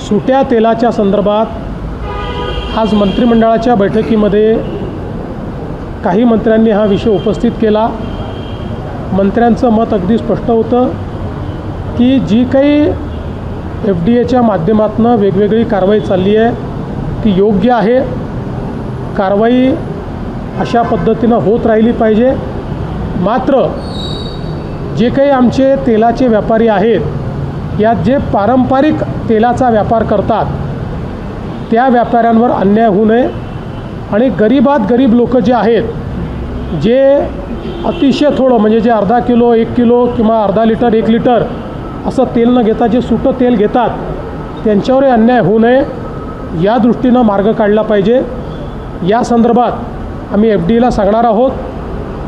सुट्या तेलाच्या संदर्भात आज मंत्रिमंडळाच्या बैठकीमध्ये काही मंत्र्यांनी हा विषय उपस्थित केला। मंत्र्यांचं मत अगदी स्पष्ट होतं की जी काही FDA माध्यमातून वेगवेगळी कारवाई चालली आहे ती योग्य आहे। कारवाई अशा पद्धतीनं होत राहिली पाहिजे। मात्र जे काही आमचे तेलाचे व्यापारी आहेत यात जे पारंपरिक तेलाचा व्यापार करतात त्या व्यापाऱ्यांवर अन्याय होऊ नये आणि गरीबात गरीब लोक जे आहेत जे अतिशय थोडं म्हणजे जे अर्धा किलो 1 किलो किंवा अर्धा लिटर 1 लिटर असं तेल न घेता जे सुटं तेल घेतात त्यांच्यावरही अन्याय होऊ नये या दृष्टीनं मार्ग काढला पाहिजे। या संदर्भात आम्ही FDAला सांगणार आहोत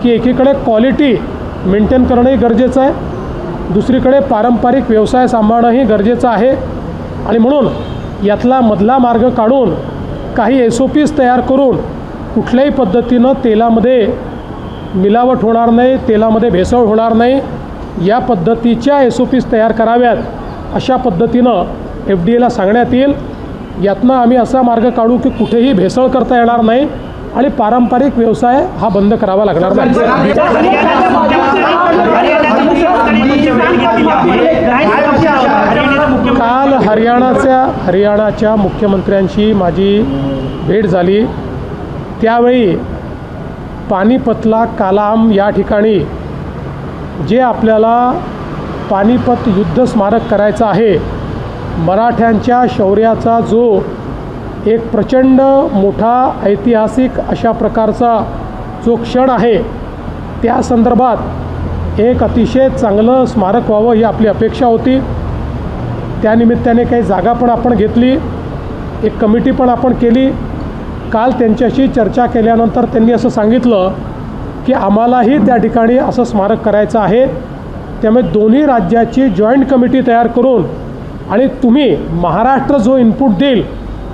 की एकीकडे क्वालिटी मेंटेन करणंही गरजेचं आहे, दुसरीकडे पारंपरिक व्यवसाय सांभाळणंही गरजेचं आहे आणि म्हणून यातला मधला मार्ग काढून काही SOPs तयार करून कुठल्याही पद्धतीनं तेलामध्ये मिलावट होणार नाही, तेलामध्ये भेसळ होणार नाही या पद्धतीच्या SOPs तयार कराव्यात अशा पद्धतीनं FDAला सांगण्यात येईल। यातनं आम्ही असा मार्ग काढू की कुठेही भेसळ करता येणार नाही आणि पारंपरिक व्यवसाय हा बंद करावा लागणार नाही। काल हरियाणाच्या मुख्यमंत्र्यांची माझी भेट झाली। त्यावेळी पानिपतला कालाम या ठिकाणी जे आपल्याला पानिपत युद्ध स्मारक करायचं आहे, मराठ्यांच्या शौर्याचा जो एक प्रचंड मोठा ऐतिहासिक अशा प्रकारचा जो क्षण आहे त्या संदर्भात एक अतिशय चांगलं स्मारक व्हावं ही आपली अपेक्षा होती। त्यानिमित्ताने काही जागा पण आपण घेतली, एक कमिटी पण आपण केली। काल त्यांच्याशी चर्चा केल्यानंतर त्यांनी असं सांगितलं की आम्हालाही त्या ठिकाणी असं स्मारक करायचं आहे, त्यामुळे दोन्ही राज्याची जॉईंट कमिटी तयार करून आणि तुम्ही महाराष्ट्र जो इनपुट देईल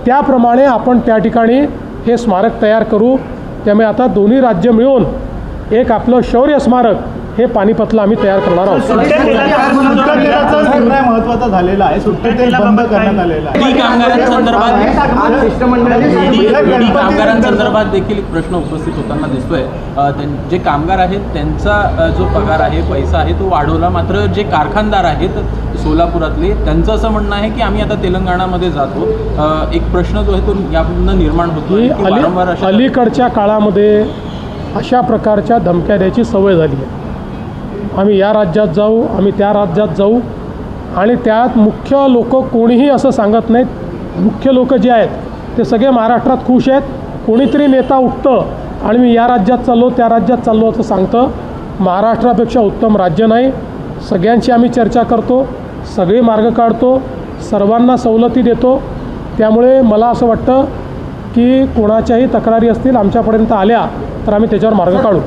त्याप्रमाणे आपण त्या ठिकाणी हे स्मारक तयार करू। त्यामुळे आता दोन्ही राज्य मिळून एक आपलं शौर्य स्मारक हे पानिपतला आम्ही तयार करणार आहोत। सुट्ट्या तेलाचा निर्णय महत्त्वाचा झालेला आहे, सुट्टे तेल बंद करण्यात आलेला आहे। कामगारांसंदर्भात देखील प्रश्न उपस्थित होताना दिसतोय। जे कामगार आहेत त्यांचा जो पगार आहे पैसा आहे तो वाढवला, मात्र जे कारखानदार आहेत सोलापुरातले त्यांचं असं म्हणणं आहे की आम्ही आता तेलंगणामध्ये जातो। एक प्रश्न जो आहे तो यापुढे निर्माण होतो। अलीकडच्या काळामध्ये अशा प्रकारच्या धमक्या द्यायची सवय झाली आहे। आम्ही या राज्यात जाऊ, आम्ही त्या राज्यात जाऊ आणि त्यात मुख्य लोक कोणीही असं सांगत नाहीत। मुख्य लोक जे आहेत ते सगळे महाराष्ट्रात खुश आहेत। कोणीतरी नेता उठतं आणि मी या राज्यात चाललो त्या राज्यात चाललो असं सांगतं। महाराष्ट्रापेक्षा उत्तम राज्य नाही। सगळ्यांची आम्ही चर्चा करतो, सगळे मार्ग काढतो, सर्वांना सवलती देतो। त्यामुळे मला असं वाटतं की कोणाच्याही तक्रारी असतील आमच्यापर्यंत आल्या तर आम्ही त्याच्यावर मार्ग काढू।